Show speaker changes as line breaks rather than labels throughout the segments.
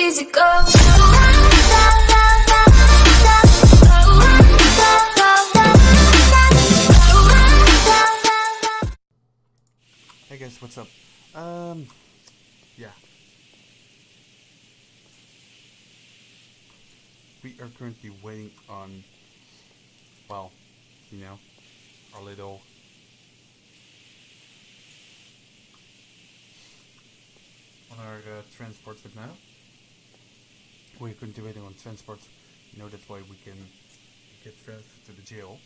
easy go.
Hey guys, what's up? Yeah. We are currently waiting on, well, you know, our little on our transport right now. We're currently waiting on transport. You know, that's why we can get transferred to the jail.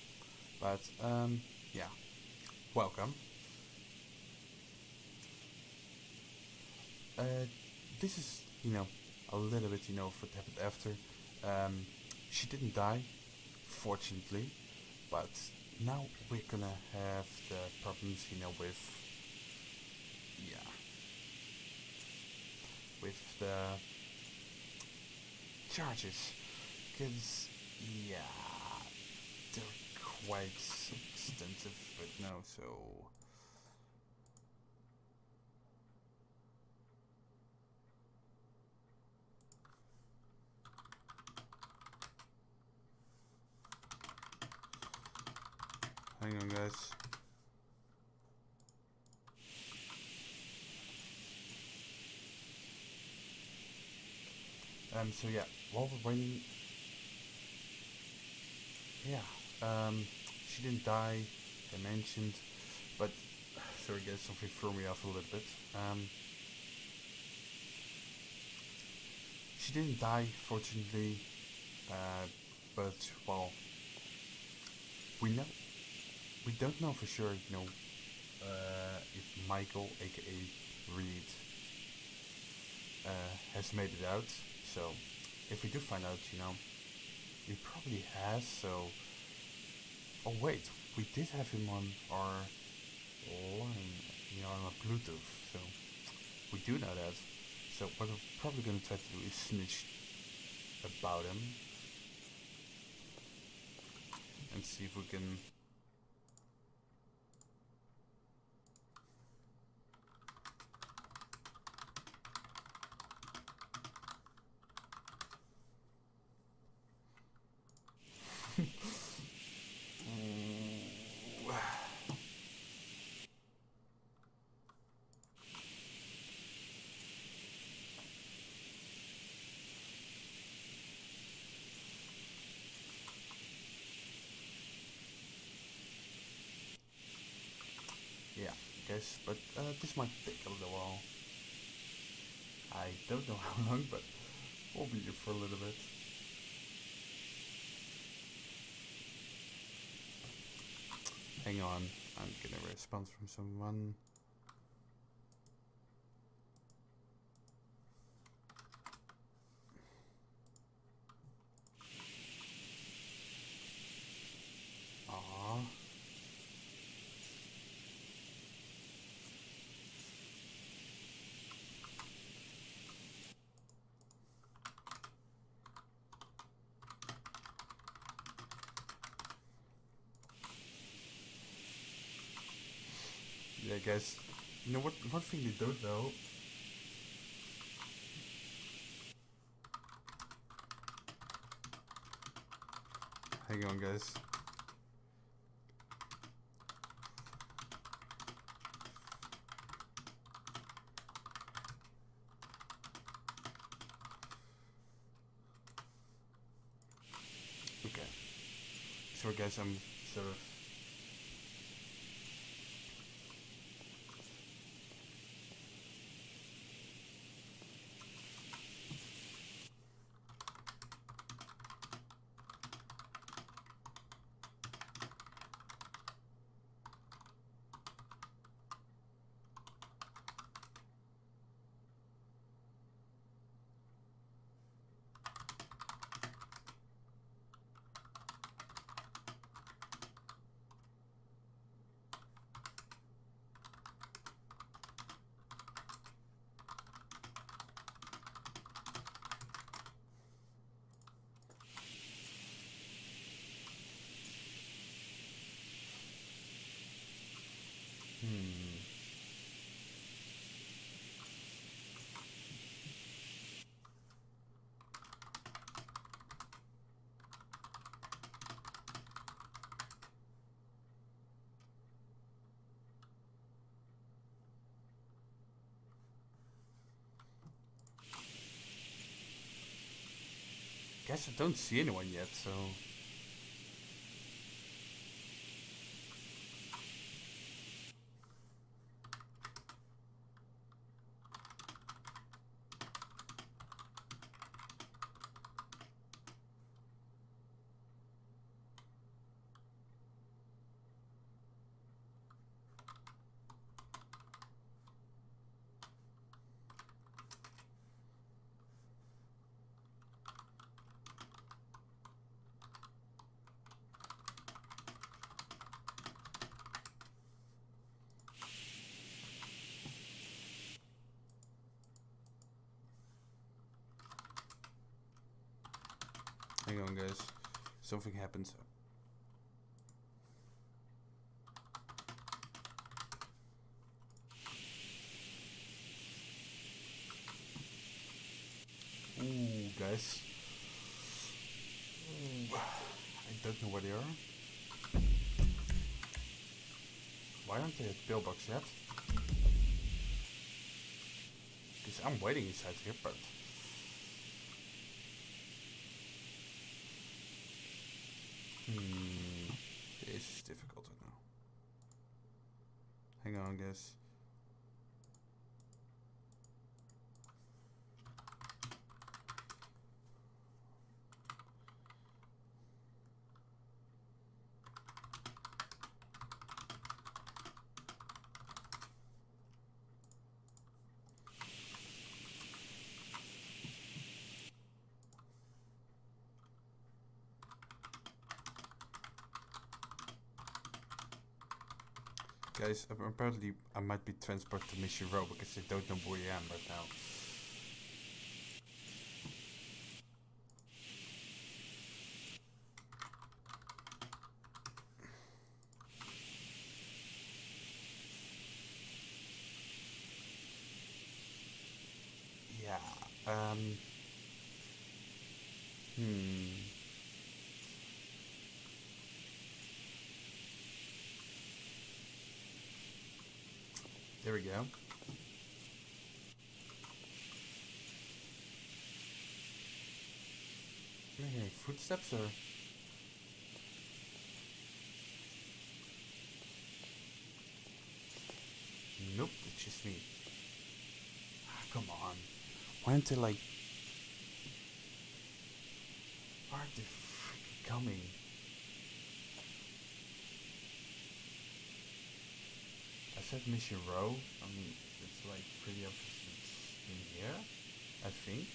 But yeah, welcome. This is, you know, a little bit, you know, of what happened after. She didn't die, fortunately, but now we're gonna have the problems, you know, with, yeah, with the charges, because, yeah, they're quite extensive right now, so... Hang on, guys. So yeah, while we're waiting, yeah, she didn't die, I mentioned, but, sorry guys, something threw me off a little bit. She didn't die, fortunately, but, well, we don't know for sure, you know, if Michael, aka Reed, has made it out. So, if we do find out, you know, he probably has. So, oh wait, we did have him on our line, you know, on our Bluetooth. So, we do know that. So, what we're probably gonna try to do is snitch about him and see if we can. Yeah, guys, but this might take a little while. I don't know how long, but we'll be here for a little bit. Hang on, I'm getting a response from someone. Aww. Yeah, guys. You know what? One thing you don't know. Hang on, guys. Okay. Sorry, guys. I'm sort of. guess I don't see anyone yet, so... Hang on, guys. Something happens. Ooh, guys. Ooh. I don't know where they are. Why aren't they at the pillbox yet? Because I'm waiting inside here, but... This is difficult right now. Hang on, guys. Guys, apparently I might be transported to Mission Row because they don't know where I am right now. Yeah, There we go. Am I hearing footsteps or? Nope, it's just me. Ah, come on. Why aren't they like... Why aren't they freaking coming? I said Mission Row. I mean, it's like pretty obvious it's in here, I think.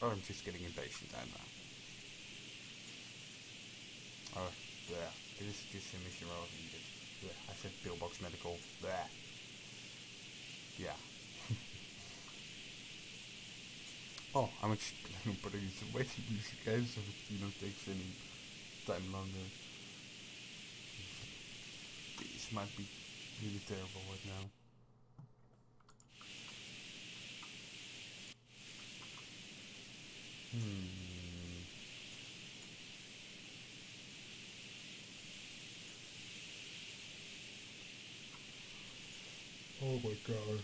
Or I'm just getting impatient, I know. Oh, yeah. It is just a Mission Row. I said pillbox medical. Bleh. Yeah. Oh, I'm actually planning on putting some waiting music guys so it takes any time longer. This might be really terrible right now. Oh my god.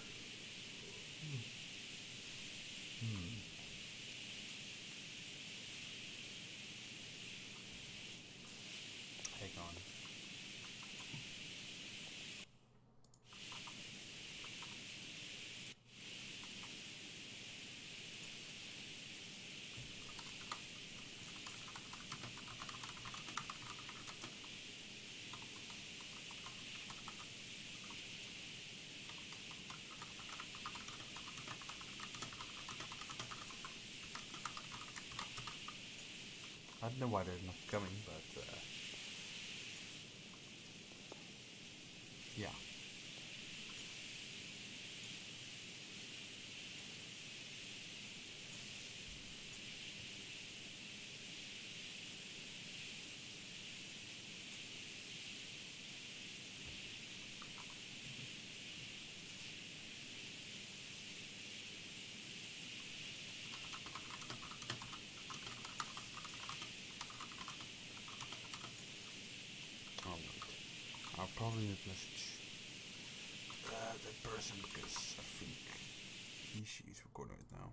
Hang on. I don't know why they're not coming, but yeah. I'll probably need to message that person because I think she is recording it now.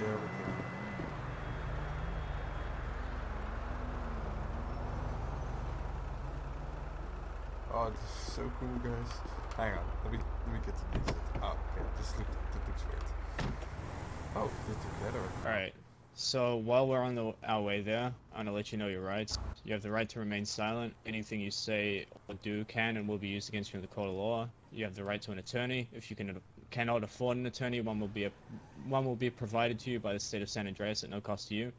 There we go. Oh, this is so cool, guys. Hang on, let me get to these. Oh, okay, this looks weird. Oh, they're together.
Alright, so while we're on our way there, I'm gonna let you know your rights. You have the right to remain silent. Anything you say or do can and will be used against you in the court of law. You have the right to an attorney. If you cannot afford an attorney, one will be provided to you by the state of San Andreas at no cost to you.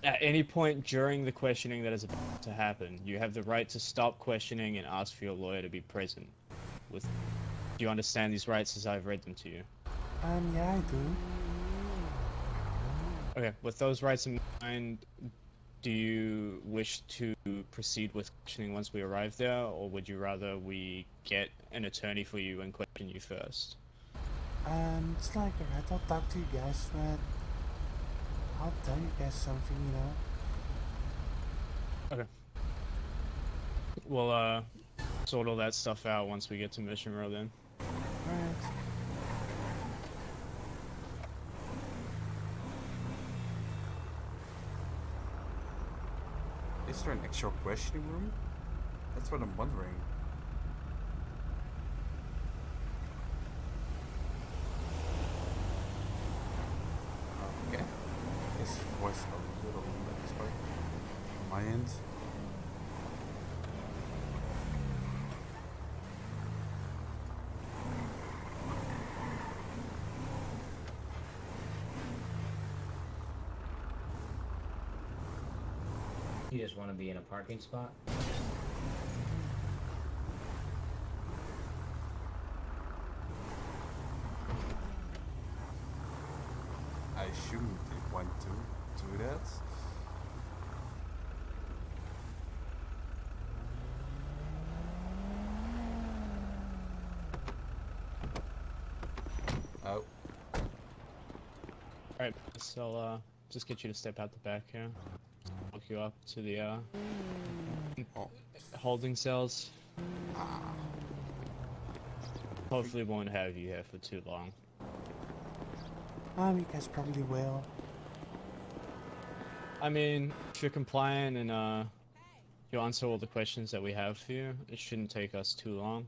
At any point during the questioning that is about to happen, you have the right to stop questioning and ask for your lawyer to be present. Do you understand these rights as I've read them to you?
Yeah, I do.
Okay, with those rights in mind, do you wish to proceed with questioning once we arrive there, or would you rather we get an attorney for you and question you first?
It's like, alright, I'll talk to you guys, but I'll tell you guys something, you know.
Okay. We'll, sort all that stuff out once we get to Mission Row then.
Alright. Is there an actual questioning room? That's what I'm wondering. Okay. His voice a little expired on my end.
You just want to be in a parking spot?
I assume they want to do that. Oh.
Alright, so I'll, just get you to step out the back here. Walk you up to the, holding cells. Hopefully won't have you here for too long.
You guys probably will.
I mean, if you're compliant and, you answer all the questions that we have for you, it shouldn't take us too long.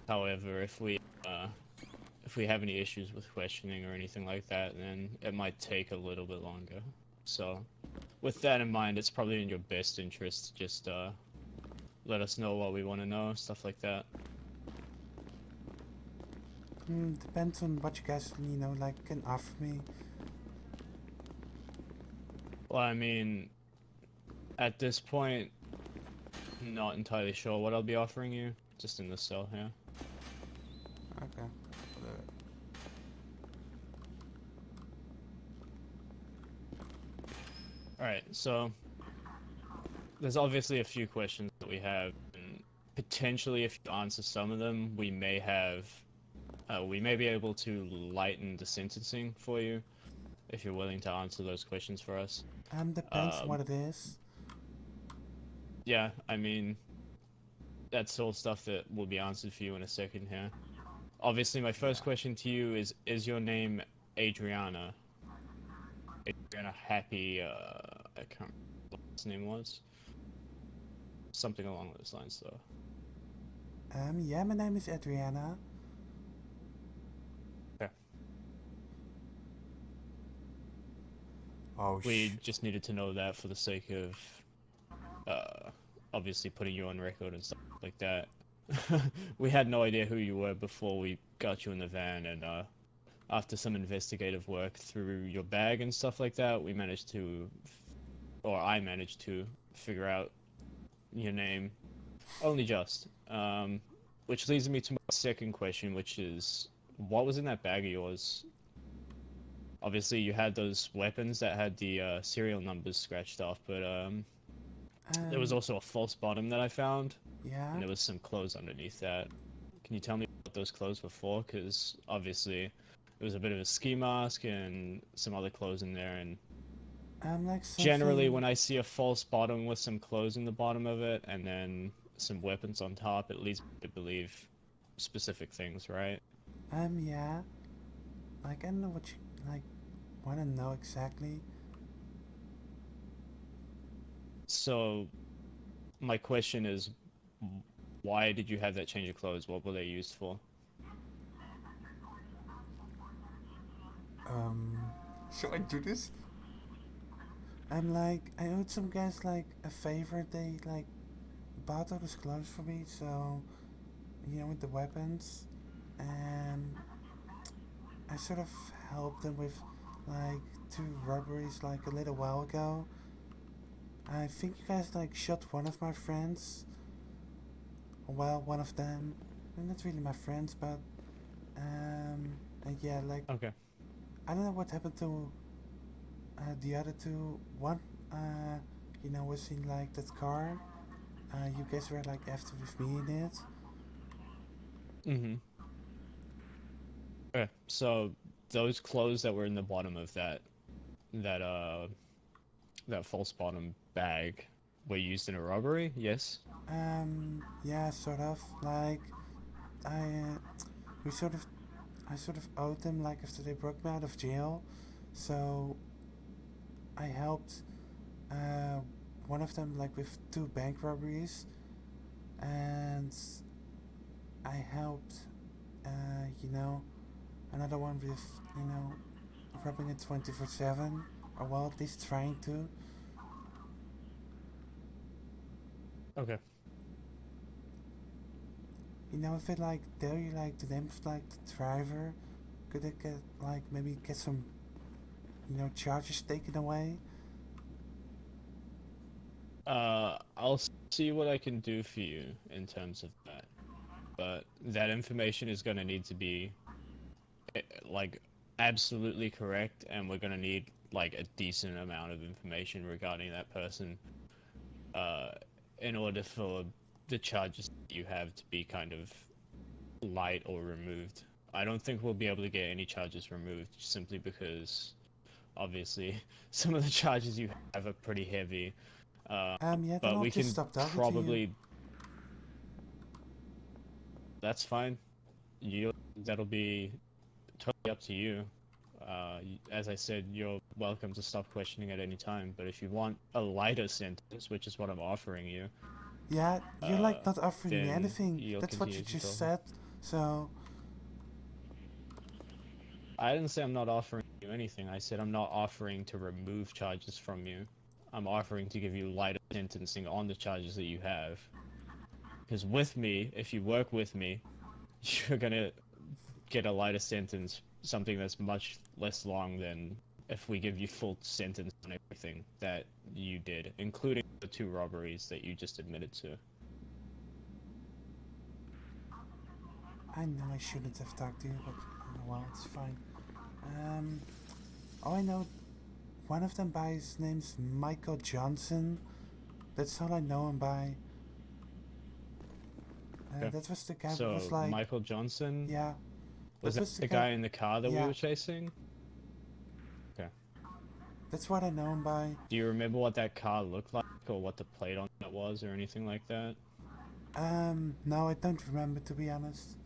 However, if we have any issues with questioning or anything like that, then it might take a little bit longer. So, with that in mind, it's probably in your best interest to just, let us know what we want to know, stuff like that.
Depends on what you guys, you know, like, can offer me.
Well, I mean, at this point, not entirely sure what I'll be offering you, just in the cell here.
Okay.
Alright, so there's obviously a few questions that we have, and potentially if you answer some of them, we may be able to lighten the sentencing for you, if you're willing to answer those questions for us.
Depends what it is.
Yeah, I mean, that's all stuff that will be answered for you in a second here. Obviously, my first question to you is your name Adriana? Adriana Happy, I can't remember what his name was. Something along those lines, though.
Yeah, my name is Adriana.
Okay.
Oh,
We just needed to know that for the sake of, obviously putting you on record and stuff like that. We had no idea who you were before we got you in the van, and, after some investigative work through your bag and stuff like that, I managed to figure out your name, only just. Which leads me to my second question, which is, what was in that bag of yours? Obviously, you had those weapons that had the serial numbers scratched off, but there was also a false bottom that I found,
Yeah.
and there was some clothes underneath that. Can you tell me what those clothes were for? Because obviously, it was a bit of a ski mask and some other clothes in there, and
Like something...
generally when I see a false bottom with some clothes in the bottom of it and then some weapons on top, it leads me to believe specific things, right?
Yeah. Like, I don't know what you, like, want to know exactly?
So, my question is, why did you have that change of clothes? What were they used for?
Um, shall I do this? I'm like, I owed some guys like a favor. They like bought all those clothes for me, so with the weapons, and I sort of helped them with like two robberies like a little while ago. I think you guys like shot one of my friends. Well, one of them. They're not really my friends, but and yeah, like
Okay.
I don't know what happened to the other two. One, was in like that car. You guys were like after with me in it.
Mm-hmm. Okay. So those clothes that were in the bottom of that uh that false bottom bag were used in a robbery? Yes.
Yeah, sort of. Like I, we sort of, I sort of owed them like after they broke me out of jail, so I helped uh, one of them like with two bank robberies, and I helped, another one with, robbing it 24/7, or well, at least trying to.
Okay.
If it like tell you like the name of like the driver, could it get like maybe get some, charges taken away?
I'll see what I can do for you in terms of that. But that information is going to need to be like absolutely correct, and we're going to need like a decent amount of information regarding that person uh in order for the charges that you have to be kind of light or removed. I don't think we'll be able to get any charges removed simply because obviously some of the charges you have are pretty heavy. Uh,
Yeah, then
but
I'll
we
just
can
stop talking to you.
probably. That's fine. You That'll be totally up to you. As I said, you're welcome to stop questioning at any time. But if you want a lighter sentence, which is what I'm offering you,
Yeah, you're like not offering me
then
anything.
you'll
That's what you
continue to
just
talk.
said. So,
I didn't say I'm not offering you anything. I said I'm not offering to remove charges from you. I'm offering to give you lighter sentencing on the charges that you have. Because with me, if you work with me, you're gonna get a lighter sentence, something that's much less long than if we give you full sentence on everything that you did, including the two robberies that you just admitted to.
I know I shouldn't have talked to you, but well, it's fine. Um, all I know, one of them by his name's Michael Johnson. That's all I know him by.
Okay.
That was the guy who
So,
was like,
Michael Johnson,
yeah,
was
that
that
was
the guy in the car that we
yeah,
were chasing? Okay.
that's what I know him by.
Do you remember what that car looked like, or what the plate on it was, or anything like that?
No, I don't remember to be honest.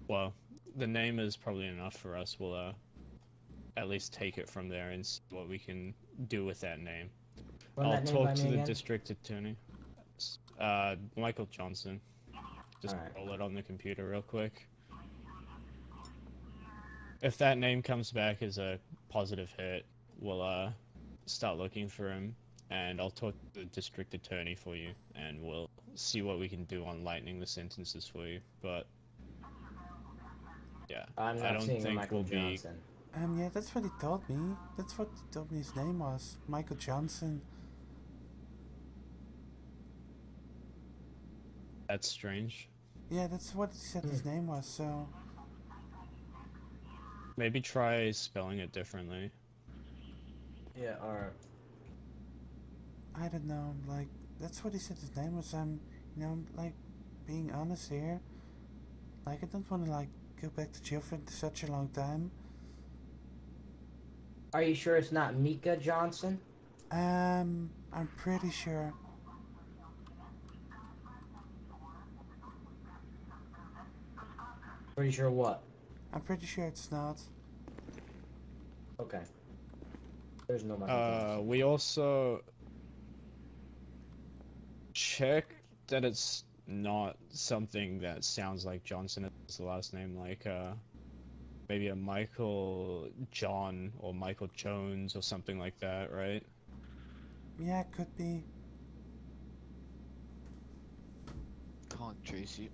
Well, the name is probably enough for us. We'll at least take it from there and see what we can do with that name.
Run
I'll
that name by
talk to
me
the
again.
district attorney. Michael Johnson. Just
Alright.
roll it on the computer real quick. If that name comes back as a positive hit, we'll start looking for him, and I'll talk to the district attorney for you, and we'll see what we can do on lightening the sentences for you. But yeah,
I'm
I
not
don't
seeing a
think
Michael
we'll be.
Johnson.
Yeah, that's what he told me. That's what he told me his name was. Michael Johnson.
That's strange.
Yeah, that's what he said his name was, so.
Maybe try spelling it differently.
Yeah, or
I don't know, like, that's what he said his name was. Like, being honest here. Like, I don't want to, like, go back to jail for such a long time.
are you sure it's not Mika Johnson?
I'm pretty sure.
Pretty sure what?
I'm pretty sure it's not.
Okay. There's no Michael Johnson.
We also check that it's not something that sounds like Johnson as the last name, like maybe a Michael John or Michael Jones or something like that, right?
Yeah, it could be.
Calling Tracy.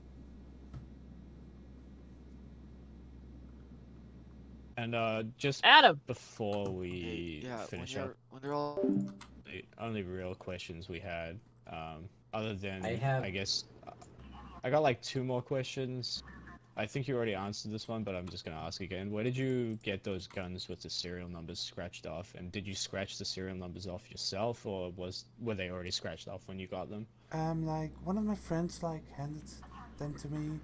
And just
Adam!
before
Hey,
we
yeah, when
finish up,
when they're all
the only real questions we had, other than
I
guess I got like 2 more questions. I think you already answered this one, but I'm just gonna ask again. Where did you get those guns with the serial numbers scratched off? And did you scratch the serial numbers off yourself, or were they already scratched off when you got them?
Like one of my friends like handed them to me,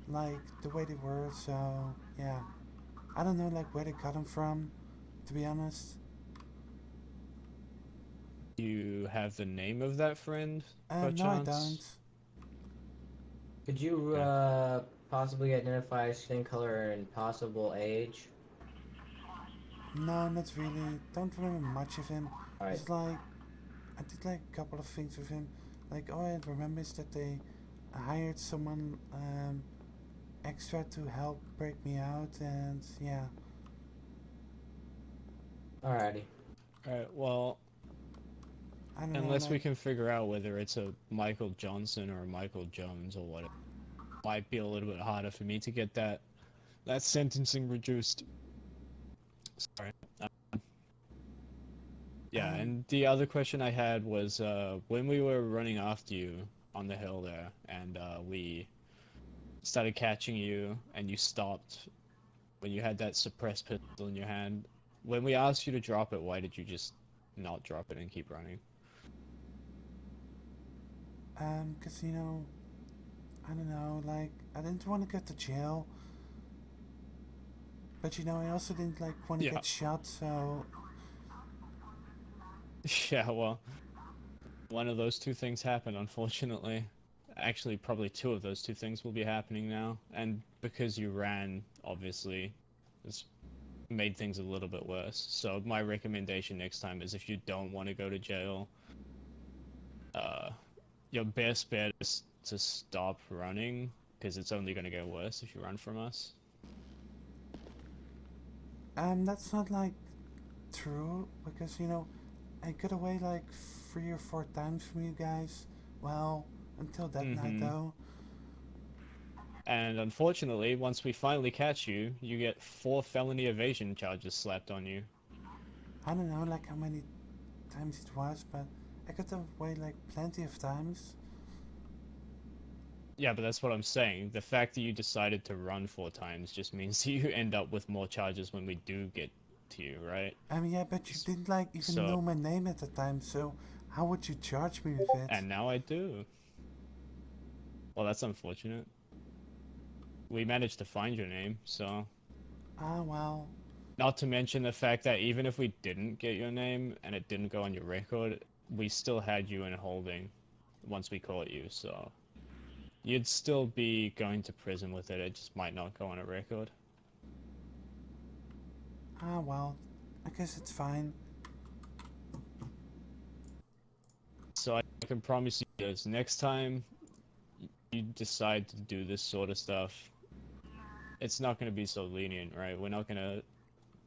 like the way they were. So yeah, I don't know like where they got them from, to be honest.
Do you have the name of that friend, by
No, I
chance?
don't.
Could you
Yeah.
possibly identify skin color and possible age?
No, not really. Don't remember much of him.
Alright.
It's like I did like a couple of things with him. Like all I remember is that they hired someone extra to help break me out, and yeah.
Alrighty.
Alright, well,
I don't know.
unless we
Like,
can figure out whether it's a Michael Johnson or a Michael Jones or what, it might be a little bit harder for me to get that sentencing reduced. Sorry. Yeah, and the other question I had was when we were running after you on the hill there, and we started catching you, and you stopped when you had that suppressed pistol in your hand. When we asked you to drop it, why did you just not drop it and keep running?
'cause you know, I don't know. Like I didn't want to go to jail, but you know, I also didn't like want to
Yeah.
get shot. So
Yeah, well, one of those 2 things happened, unfortunately. Actually, probably 2 of those 2 things will be happening now, and because you ran, obviously, it's made things a little bit worse. So my recommendation next time is if you don't want to go to jail, your best bet is to stop running, because it's only going to get worse if you run from us.
that's not like true because you know, I got away like 3 or 4 times from you guys. Well, until that night though.
And unfortunately, once we finally catch you, you get 4 felony evasion charges slapped on you.
I don't know like how many times it was, but I got away like plenty of times.
Yeah, but that's what I'm saying. The fact that you decided to run 4 times just means you end up with more charges when we do get to you, right?
Yeah, but you didn't like even
So,
know my name at the time, so how would you charge me with it?
and now I do. Well, that's unfortunate. We managed to find your name, so...
Ah, well.
Not to mention the fact that even if we didn't get your name and it didn't go on your record, we still had you in holding once we caught you, so... You'd still be going to prison with it, it just might not go on a record.
Ah, well. I guess it's fine.
So I can promise you this, next time you decide to do this sort of stuff, it's not going to be so lenient, right? We're not going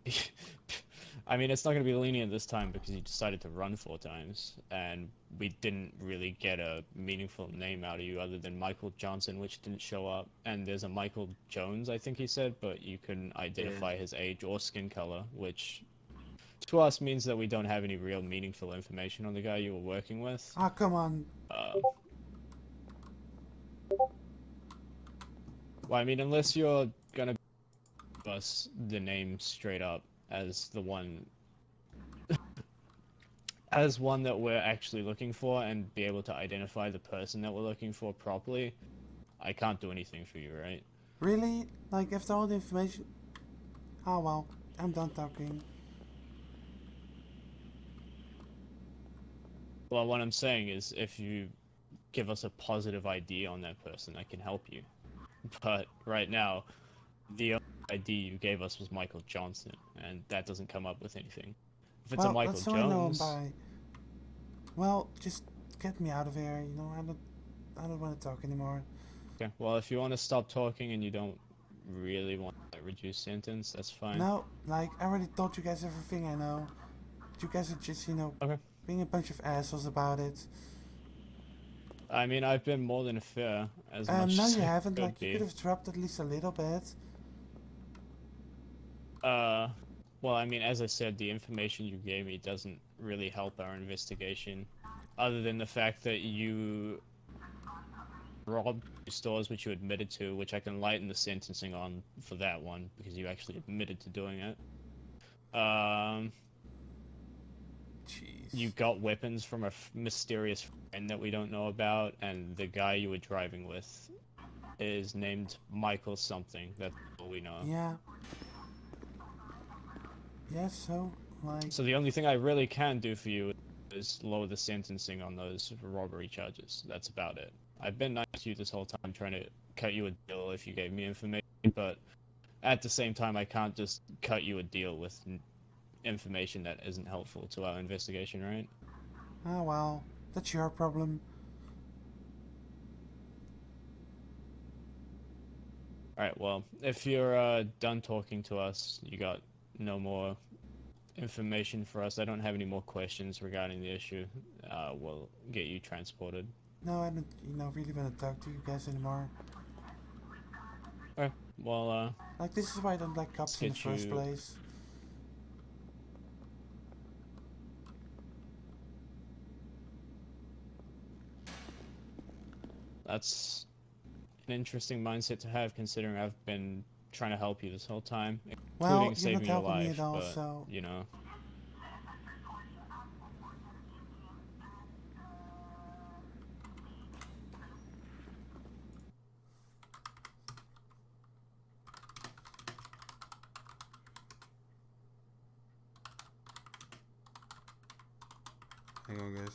to... I mean, it's not going to be lenient this time because you decided to run 4 times, and we didn't really get a meaningful name out of you other than Michael Johnson, which didn't show up, and there's a Michael Jones, I think he said, but you couldn't identify his age or skin color, which to us means that we don't have any real meaningful information on the guy you were working with.
Ah, come on.
Well, I mean, unless you're gonna give us the name straight up as the one as one that we're actually looking for and be able to identify the person that we're looking for properly, I can't do anything for you, right?
Really? Like, after all the information... Ah, well. I'm done talking.
Well, what I'm saying is if you give us a positive ID on that person, I can help you. But right now, the only ID you gave us was Michael Johnson, and that doesn't come up with anything. If it's
well,
a Michael
that's how I know him
Jones,
by. Well, just get me out of here. You know, I don't want to talk anymore.
okay. Well, if you want to stop talking and you don't really want a reduced sentence, that's fine.
No, like I already told you guys everything I know. You guys are just,
Okay.
being a bunch of assholes about it.
I mean, I've been more than fair, as much
No,
as
you
I
haven't.
could
Like, you
be.
could have dropped at least a little bit.
Well, I mean, as I said, the information you gave me doesn't really help our investigation, other than the fact that you robbed stores, which you admitted to, which I can lighten the sentencing on for that one, because you actually admitted to doing it.
Jeez.
You got weapons from a mysterious friend that we don't know about, and the guy you were driving with is named Michael something. That's all we know.
Yeah. Yeah, so, like...
So the only thing I really can do for you is lower the sentencing on those robbery charges. That's about it. I've been nice to you this whole time, trying to cut you a deal if you gave me information, but at the same time, I can't just cut you a deal with information that isn't helpful to our investigation, right?
Oh, well, that's your problem.
Alright, well, if you're done talking to us, you got no more information for us, I don't have any more questions regarding the issue, we'll get you transported.
No, I don't, really want to talk to you guys anymore.
Alright, well,
Like, this is why I don't like cops in the first place.
that's an interesting mindset to have, considering I've been trying to help you this whole time,
Well,
including
you're not
saving your
helping me
life,
at all,
but,
so...
you know.
Hang on, guys.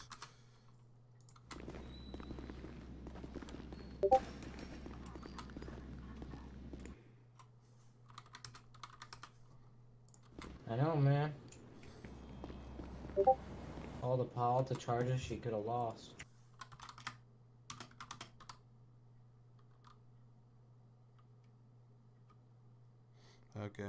I know, man. All the charges she could have lost.
Okay.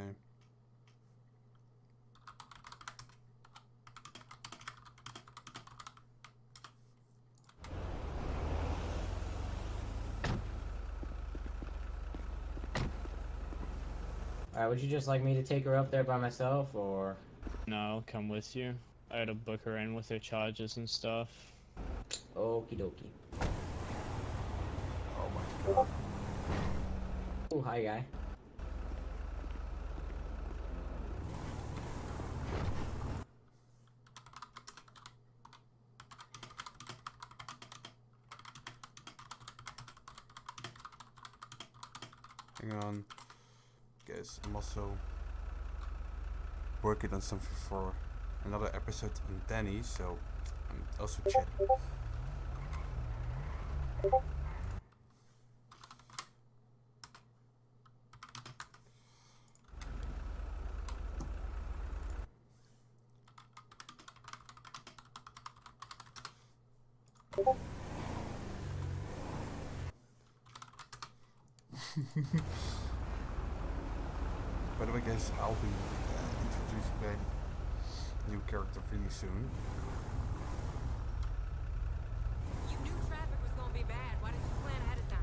Alright, would you just like me to take her up there by myself, or...?
No, I'll come with you. I had to book her in with her charges and stuff.
Okie dokie.
Oh my god.
Oh, hi, guy.
Hang on. Guys, I'm also working on something for another episode on Danny, so I'm also chatting. By the way, guys, I'll be introducing a new character really soon.
You knew traffic was gonna be bad. Why didn't you plan ahead of time?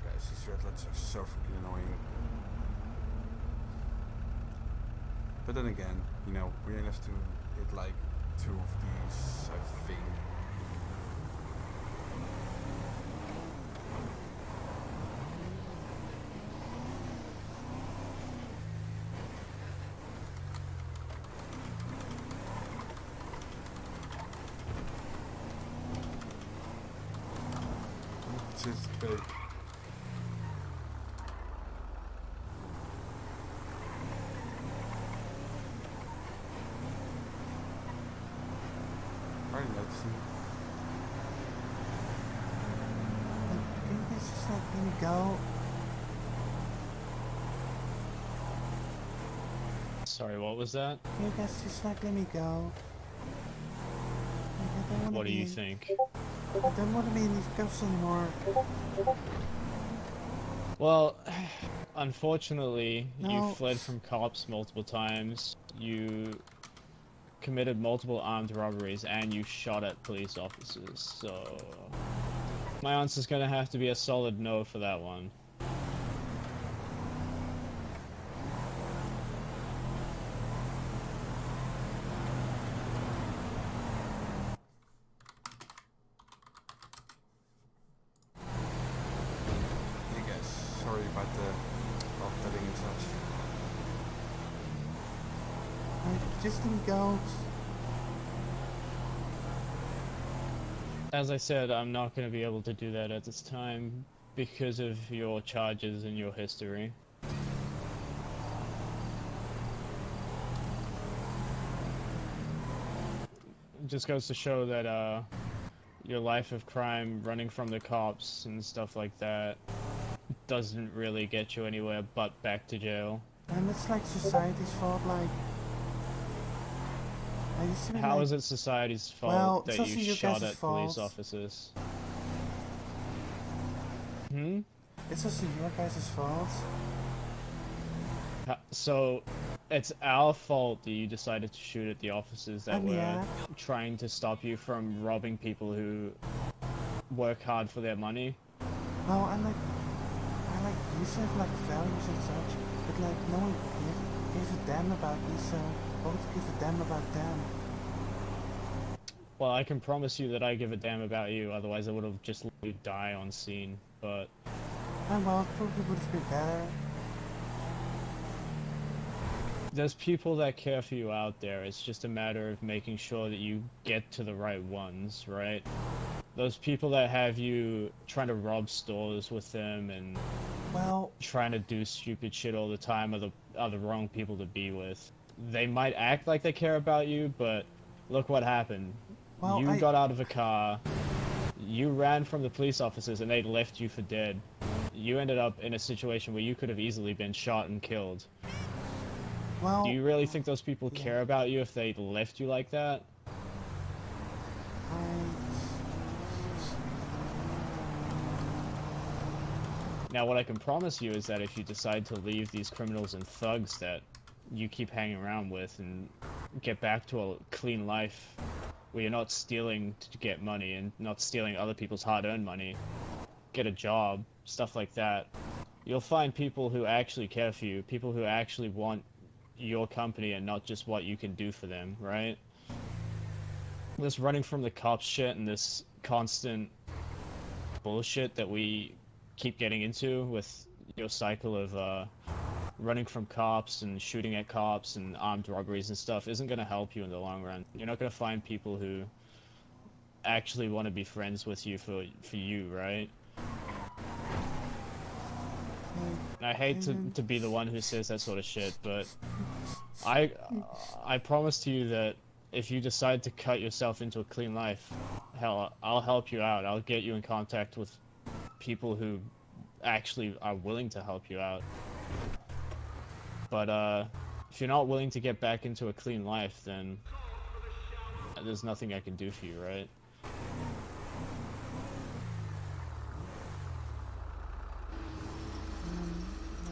Guys, these red lights are so freaking annoying. But then again, we only have to hit like 2 of these, I think. Just big. Alright, let's see. Like, can you guys just like let me go?
Sorry, what was that?
Can you guys just like let me go? Like, I don't wanna
What do
be
you
in-
think?
I don't want to be in these cuffs anymore.
Well, unfortunately, you
No.
fled from cops multiple times, you committed multiple armed robberies, and you shot at police officers, so... My answer's gonna have to be a solid no for that one.
Hey guys, sorry about the upsetting and such. Like, just let me go.
As I said, I'm not gonna be able to do that at this time because of your charges and your history. It just goes to show that, your life of crime, running from the cops and stuff like that, doesn't really get you anywhere but back to jail.
And it's like society's fault, like... I used to be
How
like,
is it society's fault
Well, it's
that
also
you
your
shot
guys'
at police
fault.
officers? Hmm?
It's also your guys' fault.
So, it's our fault that you decided to shoot at the officers that were
Yeah.
trying to stop you from robbing people who work hard for their money.
No, I like, used to have like values and such, but like no one gave a damn about me, so why would you give a damn about them?
Well, I can promise you that I give a damn about you, otherwise I would have just let you die on scene, but...
Well, it probably would have been better.
There's people that care for you out there, it's just a matter of making sure that you get to the right ones, right? Those people that have you trying to rob stores with them and
Well,
trying to do stupid shit all the time are the wrong people to be with. They might act like they care about you, but look what happened.
Well,
You got out of a car, you ran from the police officers and they left you for dead. You ended up in a situation where you could have easily been shot and killed.
well,
Do you really think those people
yeah.
care about you if they left you like that? Now, what I can promise you is that if you decide to leave these criminals and thugs that you keep hanging around with and get back to a clean life where you're not stealing to get money and not stealing other people's hard-earned money, get a job, stuff like that, you'll find people who actually care for you, people who actually want your company and not just what you can do for them, right? This running from the cops shit and this constant bullshit that we keep getting into with your cycle of running from cops and shooting at cops and armed robberies and stuff isn't going to help you in the long run. You're not going to find people who actually want to be friends with you for you, right? And I hate to be the one who says that sort of shit, but I promise to you that if you decide to cut yourself into a clean life, hell, I'll help you out. I'll get you in contact with people who actually are willing to help you out. But if you're not willing to get back into a clean life, then there's nothing I can do for you, right?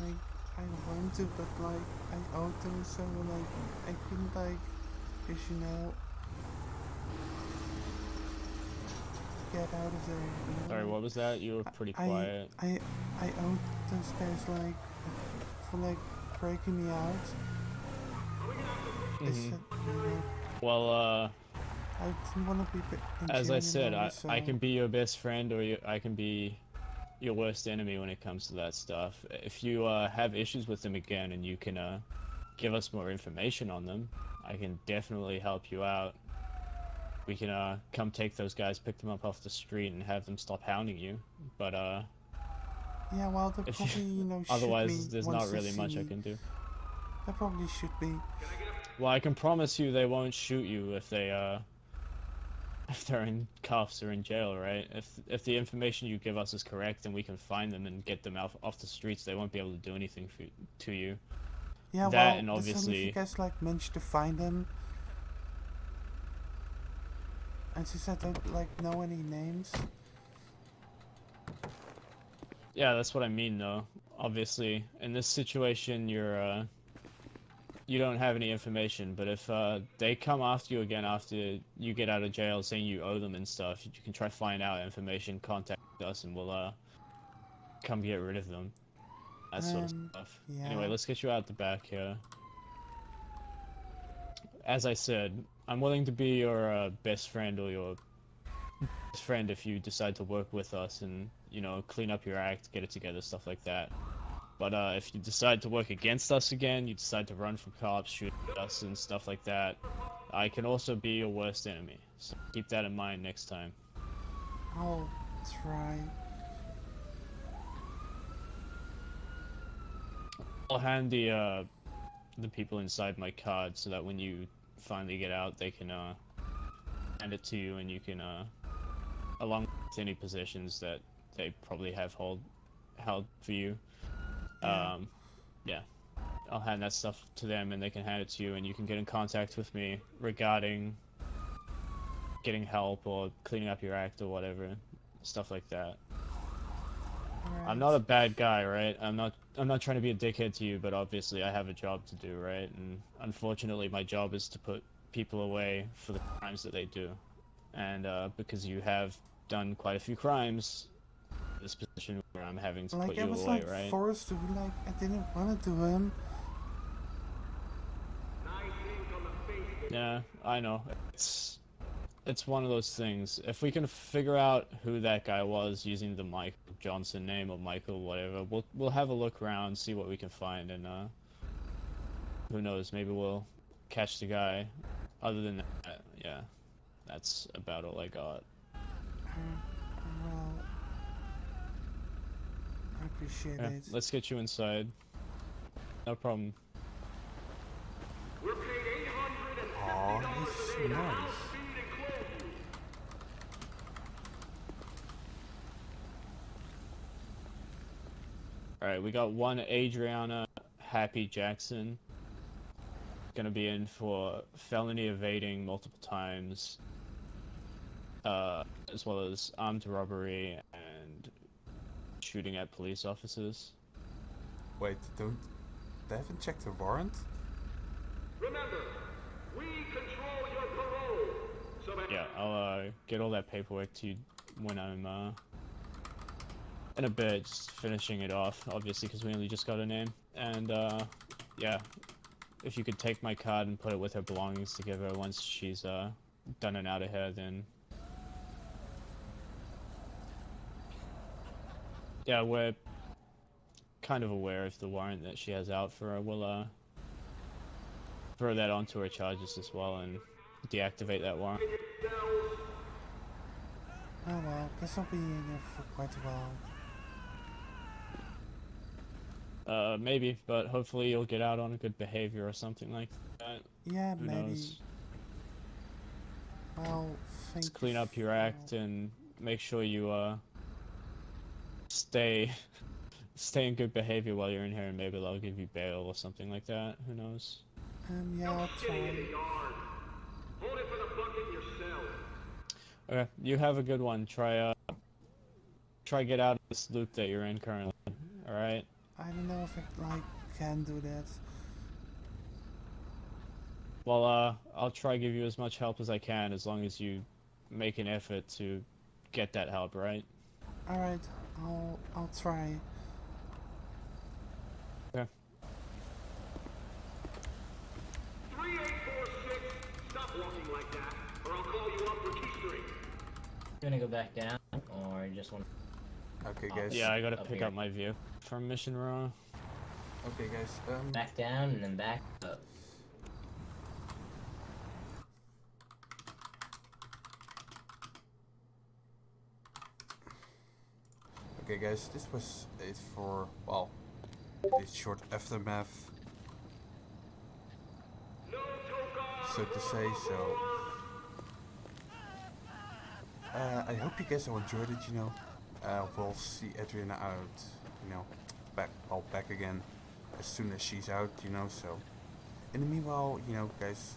Like, I want to, but like, I owe them, so like, I couldn't like, cause you know, get out of there. You know?
Sorry, what was that? You were pretty quiet.
I owed those guys like, for like breaking me out. They said, you know,
Well,
I didn't want to be in
as
jail
I said,
anymore,
I
so-
can be your best friend or I can be your worst enemy when it comes to that stuff. If you have issues with them again and you can give us more information on them, I can definitely help you out. We can come take those guys, pick them up off the street, and have them stop hounding you. But
Yeah, well, they
if you-
probably, you know, shoot
otherwise,
me
there's
once
not
they
really
see
much I
me.
can do.
They probably should be.
Well, I can promise you they won't shoot you if they if they're in cuffs or in jail, right? If the information you give us is correct and we can find them and get them out off the streets, they won't be able to do anything to you.
Yeah,
That
well,
and
that's only if you
obviously,
guys like managed to find them. And since I don't like know any names.
yeah, that's what I mean though. Obviously, in this situation, you don't have any information, but if they come after you again after you get out of jail saying you owe them and stuff, you can try find out information, contact us, and we'll come get rid of them. That sort of stuff.
Yeah.
Anyway, let's get you out the back here. As I said, I'm willing to be your best friend or your best friend if you decide to work with us and, you know, clean up your act, get it together, stuff like that. But if you decide to work against us again, you decide to run from cops, shoot at us and stuff like that, I can also be your worst enemy. So keep that in mind next time.
I'll try.
I'll hand the people inside my card so that when you finally get out, they can hand it to you and you can along with any possessions that they probably have held for you. Yeah, I'll hand that stuff to them and they can hand it to you and you can get in contact with me regarding getting help or cleaning up your act or whatever, stuff like that.
Alright.
I'm not a bad guy, right? I'm not trying to be a dickhead to you, but obviously I have a job to do, right? And unfortunately my job is to put people away for the crimes that they do. And because you have done quite a few crimes, this position where I'm having to put
Like, I
you
was
away,
like
right?
forced to, like, I didn't want to do him.
Yeah, I know. It's one of those things. If we can figure out who that guy was using the Michael Johnson name or Michael whatever, we'll have a look around, see what we can find, and who knows, maybe we'll catch the guy. Other than that, yeah, that's about all I got.
Well, I appreciate
Yeah,
it.
let's get you inside. No problem.
Aw, he's nice.
Alright, we got one Adriana Jackson. Gonna be in for felony evading multiple times, as well as armed robbery and shooting at police officers.
Wait, they haven't checked the warrant?
Remember, we control your parole. So that
Yeah, I'll get all that paperwork to you when I'm in a bit, just finishing it off, obviously, because we only just got a name. And yeah, if you could take my card and put it with her belongings to give her once she's done and out of here, then yeah, we're kind of aware of the warrant that she has out for her. We'll throw that onto her charges as well and deactivate that warrant.
Oh well, guess I'll be in there for quite a while.
Maybe, but hopefully you'll get out on a good behavior or something like that.
Yeah,
Who
maybe.
knows?
Well, thank
Just clean up your act and make sure you stay in good behavior while you're in here, and maybe they'll give you bail or something like that. Who knows?
Yeah, I'll
shitting in the
try.
yard. Hold it for the bucket yourself.
Okay, you have a good one. Try get out of this loop that you're in currently. All right.
I don't know if I can do that.
Well, I'll try give you as much help as I can, as long as you make an effort to get that help, right?
All right, I'll try.
Okay.
3846, stop walking like that, or I'll call you up for keystering.
You gonna go back down, or you just want?
Okay, guys.
Yeah, I gotta
Up
pick
here.
up my vehicle from Mission Row.
Okay, guys.
Back down and then back up.
Okay, guys. This was it for this short aftermath,
No toga.
so to say. So I hope you guys all enjoyed it, you know. We'll see Adriana out, you know, back again as soon as she's out, you know, so. In the meanwhile, you know, guys,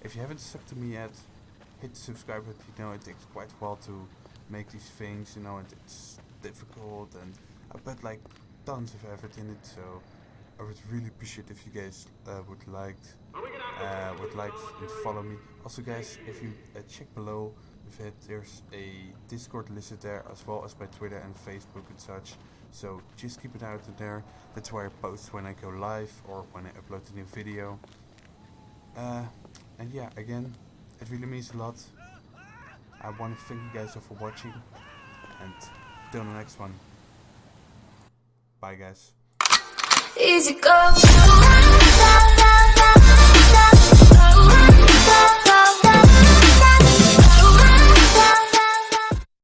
if you haven't subbed to me yet, hit the subscribe button, you know, it takes quite a while to make these things, you know, and it's difficult, and I put like tons of effort in it, so I would really appreciate if you guys would like and follow me. Also guys, if you check below, there's a Discord listed there, as well as my Twitter and Facebook and such, so just keep an eye out there. That's where I post when I go live or when I upload a new video. And yeah, again, it really means a lot. I want to thank you guys all for watching, and till the next one. Bye guys.
Easy go.